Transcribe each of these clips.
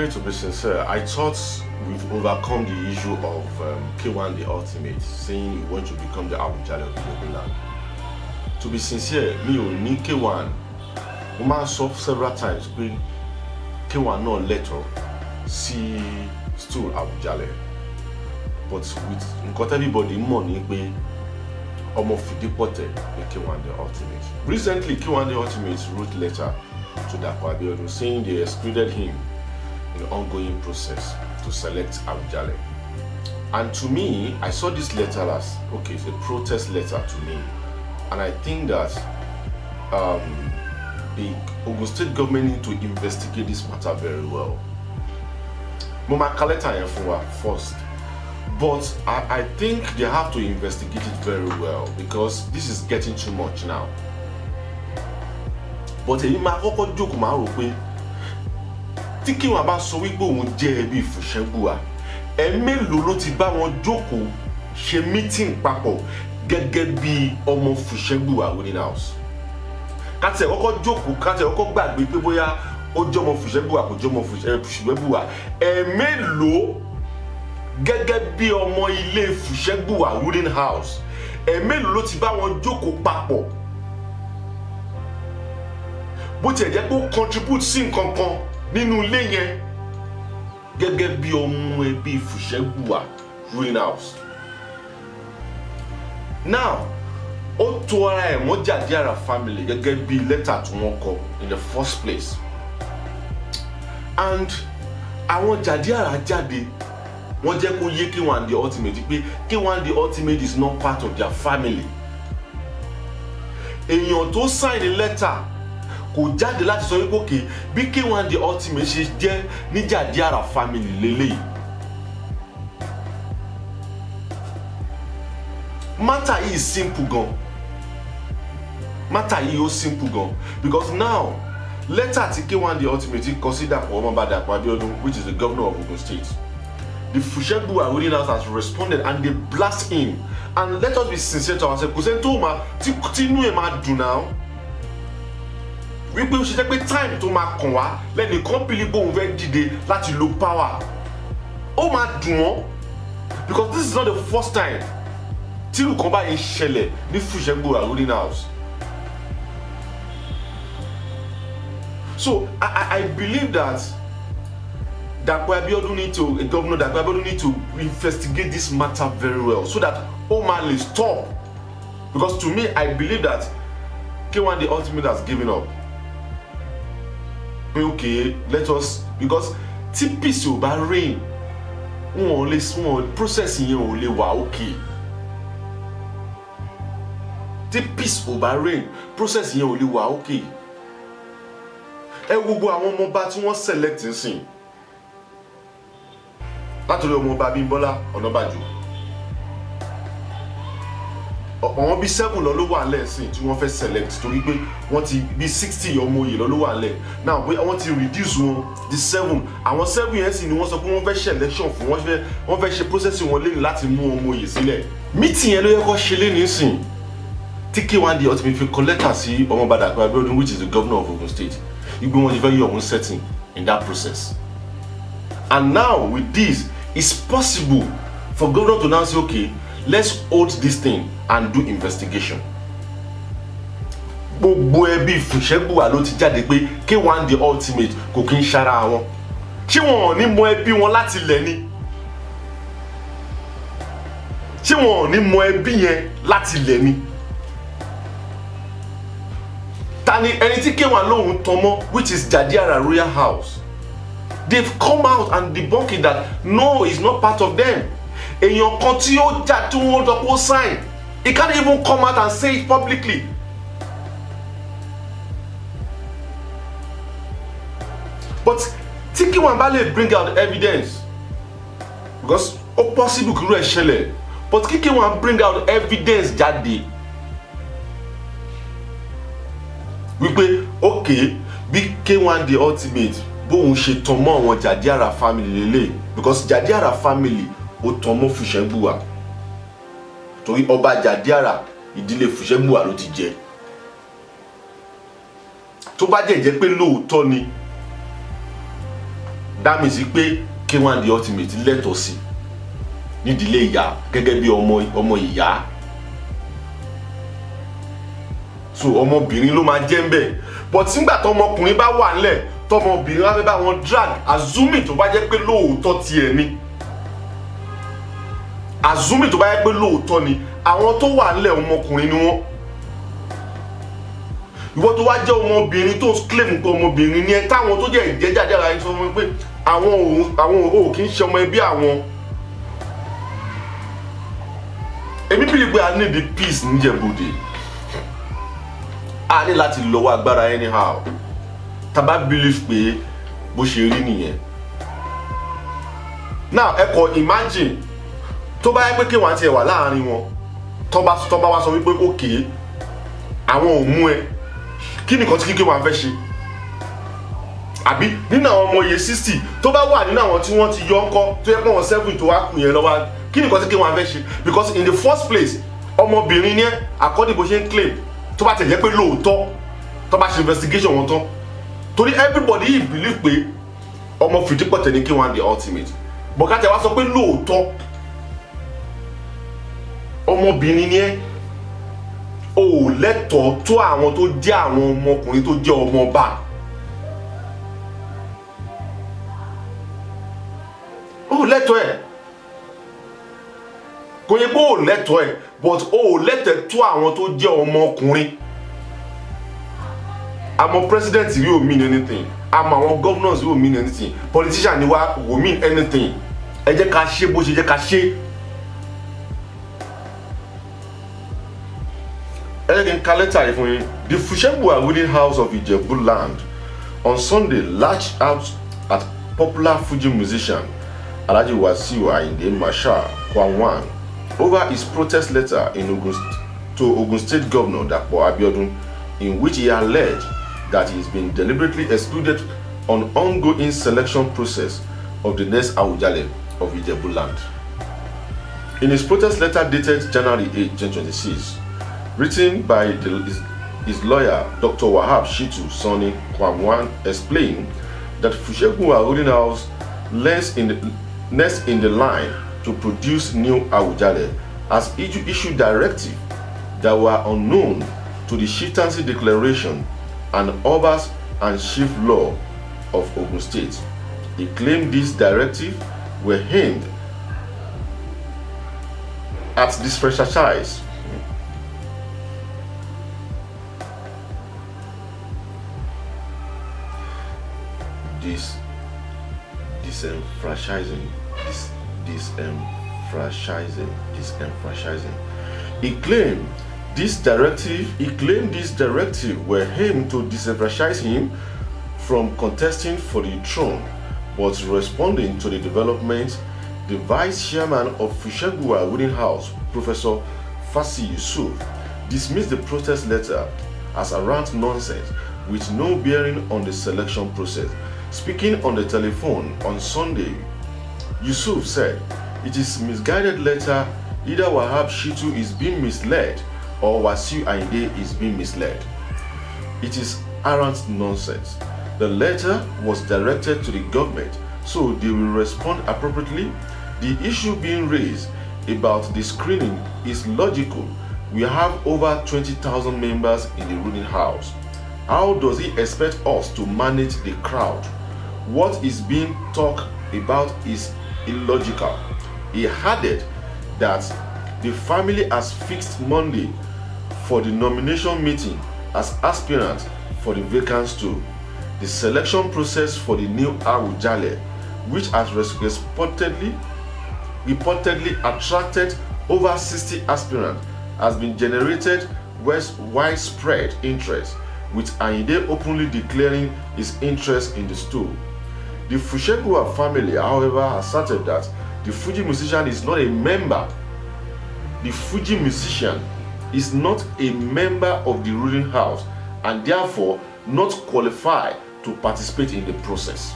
very to be sincere, I thought we've overcome the issue of K1 the Ultimate, saying he wants to become the Awujale of the Yoruba land. To be sincere, me only K1, we must solve several times, but K1 no letter, see STOOL Awujale. But with got everybody money, we almost deported the K1 the Ultimate. Recently, K1 the Ultimate wrote letter to Dapo Abiodun saying they excluded him in the ongoing process to select Awujale. And to me, I saw this letter as, okay, it's a protest letter to me. And I think that the Ogun State Government need to investigate this matter very well. Mama Kaleta first. But I think they have to investigate it very well because this is getting too much now. But èyí máa kọ́kọ́ jókòó máa rò pé tí kí wọ́n bá sọ wípé òun jẹ́ ẹbí Fushegbuwa, mélòó ló ti bá wọn jókòó ṣe meeting papọ̀ gẹ́gẹ́ bí ọmọ Fushegbuwa Ruling House. Ká tiẹ̀ kọ́kọ́ jókòó, ká tiẹ̀ kọ́kọ́ gbàgbé pé bóyá ó jọmọ Fushegbuwa kò jọmọ Fushegbuwa, mélòó gẹ́gẹ́ bí ọmọ ilé Fushegbuwa Ruling House, mélòó ló ti bá wọn jókòó papọ̀ bó tiẹ̀ jẹ́ pé ó contribute sí nǹkan kan nínú ilé yẹn gẹ́gẹ́ bí ọmọ ẹbí Fushegbuwa Ruling House. Now, ó tó ara ẹ̀ mọ́ Jadiara family gẹ́gẹ́ bí lẹ́tà tí wọ́n kọ in the first place. And àwọn Jadiara jáde wọ́n jẹ́ kó yé K1 the Ultimate pé K1 the Ultimate is not part of their family. Èèyàn tó sign letter kò jáde láti sọ wípé okay bí K1 the Ultimate ṣe jẹ́ ní Jadiara family lélẹ́yìí. Matter is simple gan. Matter is simple gan because now letter tí K1 the Ultimate consider for Dapo Abiodun, which is the governor of Ogun State. The Fushegbuwa Ruling House has responded and they blast him. And let us be sincere to ourselves. Kò sẹ́ni tó máa tí inú ẹ̀ máa dùn náà. Wípé ó ṣe jẹ́ pé time tó máa kàn wá lẹ́nu kan believe òun fẹ́ dìde láti lo power. Ó máa dùn wọ́n because this is not the first time tí irú kan báyìí ṣẹlẹ̀ ní Fushegbuwa Ruling House. So I believe that Dapo Abiodun Governor Dapo Abiodun need to investigate this matter very well so that Omale stop. Because to me, I believe that K1 the Ultimate has given up. Okay, let us, because tí peace ò bá reign, wọ́n process yẹn ò lè wà okay. Tí peace ò bá reign, process yẹn ò lè wà okay. Ẹ gbogbo àwọn ọmọọba tí wọ́n select nsìn. Látòrí ọmọọba Bímbọ́lá Ọ̀nàbàjò. Àwọn bí 7 lọ ló wà lẹ́sìn tí wọ́n fẹ́ select torí pé wọ́n ti bí 60 ọmọ oyè lọ ló wà lẹ́. Now wọ́n ti reduce wọn di 7. Àwọn 7 yẹn sì ni wọ́n sọ pé wọ́n fẹ́ ṣe election fún wọ́n fẹ́ ṣe process wọn lẹ́yìn láti mú ọmọ oyè sílẹ̀. Meeting yẹn ló yẹ kó ṣe lẹ́yìn sìn. Tí K1 the Ultimate fi kọ lẹ́tà sí ọmọọba Dapo Abiodun, which is the governor of Ogun State. Igbe wọn ti fẹ́ yọ òun setting in that process. And now with this, it's possible for governor to now say, okay, let's hold this thing and do investigation. Gbogbo ẹbí Fushegbuwa ló ti jáde pé K1 the Ultimate kò kí ń ṣara wọn. Ṣé wọn ò ní mọ ẹbí wọn láti lẹ̀ ni? Ṣé wọn ò ní mọ ẹbí yẹn láti lẹ̀ ni? Tani ẹni tí K1 lóhun tọmọ, which is Jadiara Royal House. They've come out and debunking that no, it's not part of them. Èèyàn kan tí ó jà tí wọ́n dọ́pọ̀ sign, he can't even come out and say it publicly. But tí K1 bá lè bring out evidence, because ó possible kí irú ẹ̀ ṣẹlẹ̀, but kí K1 bring out evidence jáde. Wípé okay, bí K1 the Ultimate bóun ṣe tàn mọ́ àwọn Jadiara family lélẹ̀, because Jadiara family ó tàn mọ́ Fushegbuwa torí ọba Jadiara ìdílé Fushegbuwa ló ti jẹ. Tó bá jẹ́ pé lóòótọ́ ni that means pé K1 the ultimate lẹ́tọ̀ọ́ sí nídìílé ìyá gẹ́gẹ́ bí ọmọ ìyá. So ọmọbìnrin ló máa jẹ́ ń bẹ̀, but nígbà tó ọmọkùnrin bá wà nílẹ̀ tọmọbìnrin wá fẹ́ bá wọn drag, assuming tó bá jẹ́ pé lóòótọ́ tiẹ̀ ni, assuming tó bá jẹ́ pé lóòótọ́ ni àwọn tó wà nílẹ̀ ọmọkùnrin ni wọ́n. Ìwọ tó wá jẹ́ ọmọbìnrin tó claim pé ọmọbìnrin ni ẹ, táwọn tó jẹ́ ìjẹ́jáde ara ẹni sọ fún mi pé àwọn ò kì í ṣe ọmọ ẹbí àwọn. Èmi believe pé I need the peace ní Ìjẹ̀bú-Òde. A ní láti lọ́wọ́ agbára anyhow. Tá bá believe pé bó ṣe rí nìyẹn. Now ẹ kọ imagine tó bá yẹ pé K1 tiẹ̀ wà láàrin wọn, tó bá wá sọ wípé okay àwọn ò mú ẹ, kí nìkan tí K1 fẹ́ ṣe? Àbí nínú àwọn ọmọ iye 60 tó bá wà nínú àwọn tí wọ́n ti yọ ńkọ́ tó yẹ pé wọ́n 7 tó wá kù yẹn lọ́wọ́, kí nìkan tí K1 fẹ́ ṣe? Because in the first place ọmọbìnrin ni ẹ, according bó ṣe ń claim, tó bá tẹ̀ jẹ́ pé lóòótọ́ tó bá ṣe investigation wọn tán, torí everybody yìí believe pé ọmọ fìdípọ̀tẹ̀ ní K1 the ultimate, but ká tẹ̀ wá sọ pé lóòótọ́ ọmọbìnrin ni ẹ, o ò lẹ́tọ̀ọ́ tó àwọn tó jẹ́ àwọn ọmọkùnrin tó jẹ́ ọmọ ọba. O ò lẹ́tọ̀ọ́ ẹ̀, kò yẹ pé o ò lẹ́tọ̀ọ́ ẹ̀, but o ò lẹ́tọ̀ọ́ tó àwọn tó jẹ́ ọmọkùnrin. Àmọ́ president yóò mean anything, àmọ́ àwọn governors yóò mean anything, politician ni wá wò mean anything. Ẹ jẹ́ ká ṣe bó ṣe jẹ́ ká ṣe. The Fushegbuwa Ruling House of Ijebu land on Sunday lashed out at popular Fuji musician Alhaji Wasiu Ayinde Marshal Kwam over his protest letter to Ogun State Governor Dapo Abiodun, in which he alleged that he has been deliberately excluded on ongoing selection process of the next Awujale of Ijebu land. In his protest letter dated January 8, 2026, written by his lawyer, Dr. Wahab Shitu Sani Kwam, explained that Fushegbuwa Ruling House next in the line to produce new Awujale as issued directive that were unknown to the chieftaincy declaration and Obas and chief law of Ogun State. He claimed these directives were aimed at disenfranchising He claimed this directive were aimed to disenfranchise him from contesting for the throne, but responding to the development, the vice chairman of Fushegbuwa Ruling House, Professor Fasi Yusuf, dismissed the protest letter as arrant nonsense with no bearing on the selection process. Speaking on the telephone on Sunday, Yusuf said, "It is misguided letter. Either Wahab Shitu is being misled or Wasiu Ayinde is being misled. It is arrant nonsense. The letter was directed to the government, so they will respond appropriately. The issue being raised about the screening is logical. We have over 20,000 members in the ruling house. How does he expect us to manage the crowd? What is being talked about is illogical." He added that the family has fixed Monday for the nomination meeting as aspirant for the vacant stool. The selection process for the new Awujale, which has reportedly attracted over 60 aspirants, has been generated with widespread interest, with Ayinde openly declaring his interest in the stool. The Fushegbuwa family, however, asserted that the Fuji musician is not a member. The Fuji musician is not a member of the ruling house and therefore not qualified to participate in the process.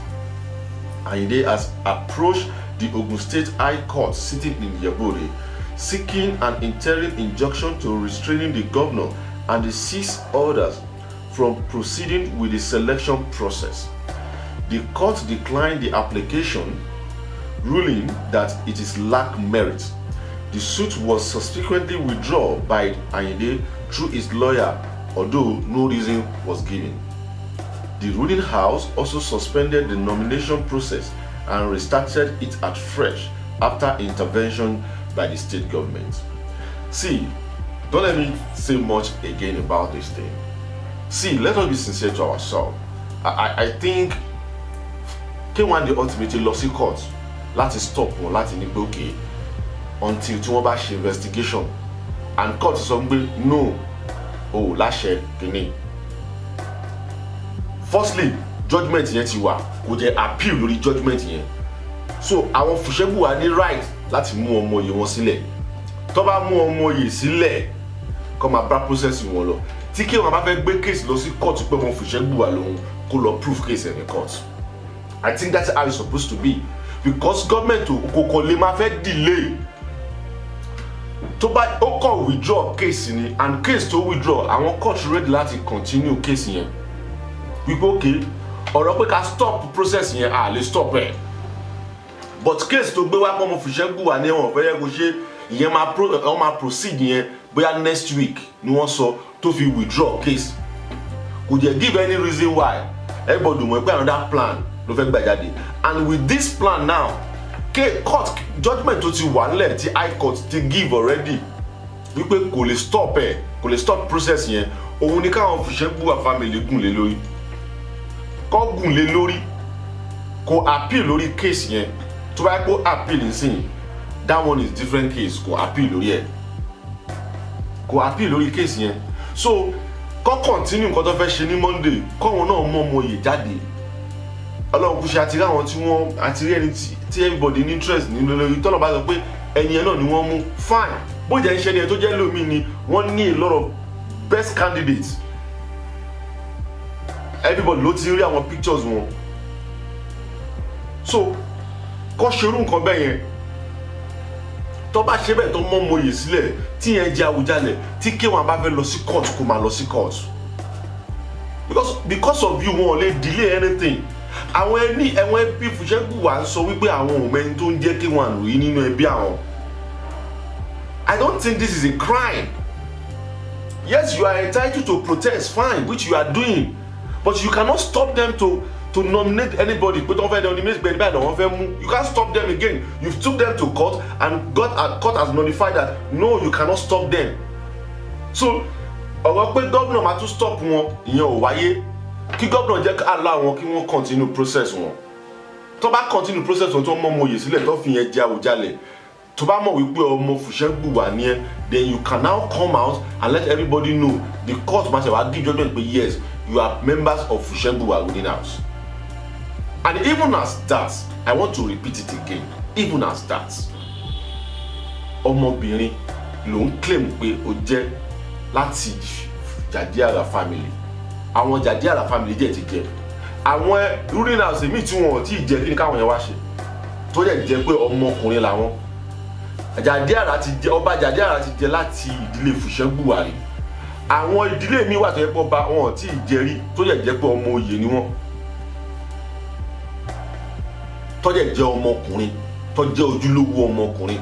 Ayinde has approached the Ogun State High Court sitting in Ijebu, seeking an interim injunction to restraining the governor and the 6 others from proceeding with the selection process. the court declined the application, ruling that it is lack merit. The suit was subsequently withdrawn by Ayinde through his lawyer, although no reason was given. The ruling house also suspended the nomination process and restarted it afresh after intervention by the state government. See, don't let me say much again about this thing. See, let us be sincere to ourselves. I think K1 the ultimately lost in court. Láti stop wọn láti ní pé okay until tí wọ́n bá ṣe investigation and court sọ pé no láṣẹ kìíní. Firstly, judgment yẹn ti wà, kò jẹ́ appeal lórí judgment yẹn. So àwọn Fushegbuwa ní right láti mú ọmọ oyè wọn sílẹ̀. Tó bá mú ọmọ oyè sílẹ̀, kó máa bá process wọn lọ. Tí K1 bá fẹ́ gbé case lọ sí court pé wọn Fushegbuwa lòun, kó lọ prove case in the court. I think that's how it's supposed to be, because government kò lè máa fẹ́ delay. Tó bá ó kàn withdraw case ni, and case tó withdraw, àwọn court ready láti continue case yẹn. Wípé okay, ọ̀rọ̀ pé ká stop process yẹn, lè stop ẹ̀. But case tó gbé wá pọ̀ mọ́ Fushegbuwa ní wọ́n fẹ́ yẹ kó ṣe, ìyẹn máa proceed yẹn bóyá next week ni wọ́n sọ tó fi withdraw case. Kò jẹ́ give any reason why. Everybody mọ̀ pé another plan ló fẹ́ gbà jáde. And with this plan now, court judgment tó ti wà nílẹ̀ tí high court ti give already wípé kò lè stop ẹ̀, kò lè stop process yẹn, òun ni káwọn Fushegbuwa family gùn lé lórí. Kó gùn lé lórí, kó appeal lórí case yẹn. Tó bá yẹ kó appeal nsìn, that one is different case, kó appeal lórí ẹ̀. Kó appeal lórí case yẹn. So kó continue nǹkan tó fẹ́ ṣe ní Monday, kówọn náà mọ ọmọ oyè jáde. Ọlọ́run kú ṣe àti rí àwọn tí wọ́n àti rí ẹni tí everybody ní interest nínú lórí tọ́lọ̀ bá sọ pé ẹni yẹn náà ni wọ́n mú fine. Bó jẹ́ iṣẹ́ ni ẹ tó jẹ́ lómi ni wọ́n ní a lot of best candidates. Everybody ló ti rí àwọn pictures wọn. So kó ṣerú nǹkan bẹ́ẹ̀ yẹn. Tó bá ṣe bẹ́ẹ̀ tó mọ́ ọmọ oyè sílẹ̀ tí yẹn jẹ́ Awujale tí K1 bá fẹ́ lọ sí court kó máa lọ sí court. Because of you wọ́n lè delay anything. Àwọn ẹbí Fushegbuwa ń sọ wípé àwọn ò mẹ́ni tó ń jẹ́ K1 rí nínú ẹbí àwọn. I don't think this is a crime. Yes, you are entitled to protest, fine, which you are doing, but you cannot stop them to nominate anybody. Pé tó ń fẹ́ nominate bẹ́ẹ̀ bẹ́ẹ̀ lọ́wọ́ fẹ́ mú. You can't stop them again. You've took them to court and court has notified that no, you cannot stop them. So ọ̀rọ̀ pé gómìnà máa tún stop wọn ìyẹn ò wáyé. Kí gómìnà jẹ́ ká allow wọn kí wọ́n continue process wọn. Tó bá continue process wọn tó mọ́ ọmọ oyè sílẹ̀ tó fi yẹn jẹ́ Awujale. Tó bá mọ̀ wípé ọmọ Fushegbuwa ni ẹ́, then you can now come out and let everybody know. The court máa ṣe wá give judgment pé yes, you are members of Fushegbuwa Ruling House. And even as that, I want to repeat it again. Even as that, ọmọbìnrin ló ń claim pé ó jẹ́ láti Jadiara family. Àwọn Jadiara family jẹ́ ti jẹ́. Àwọn ruling house mi tí wọ́n ti jẹ́ kí ni káwọn yẹn wá ṣe. Tó dẹ̀ jẹ́ pé ọmọkùnrin làwọn. Jadiara ti jẹ́ ọba Jadiara ti jẹ́ láti ìdílé Fushegbuwa rí. Àwọn ìdílé mi wà tó yẹ pé ọba wọn ti jẹ́ rí tó dẹ̀ jẹ́ pé ọmọ oyè ni wọ́n. Tó dẹ̀ jẹ́ ọmọkùnrin, tó jẹ́ ojúlówó ọmọkùnrin.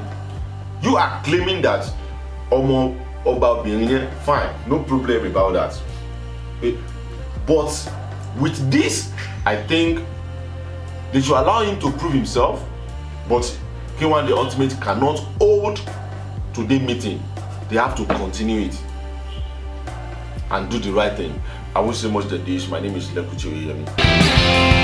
You are claiming that ọmọ ọba obìnrin yẹn, fine, no problem about that. But with this, I think they should allow him to prove himself. But K1 the ultimate cannot hold today meeting. They have to continue it and do the right thing. I won't say much than this. My name is Lekuchi Oyemi.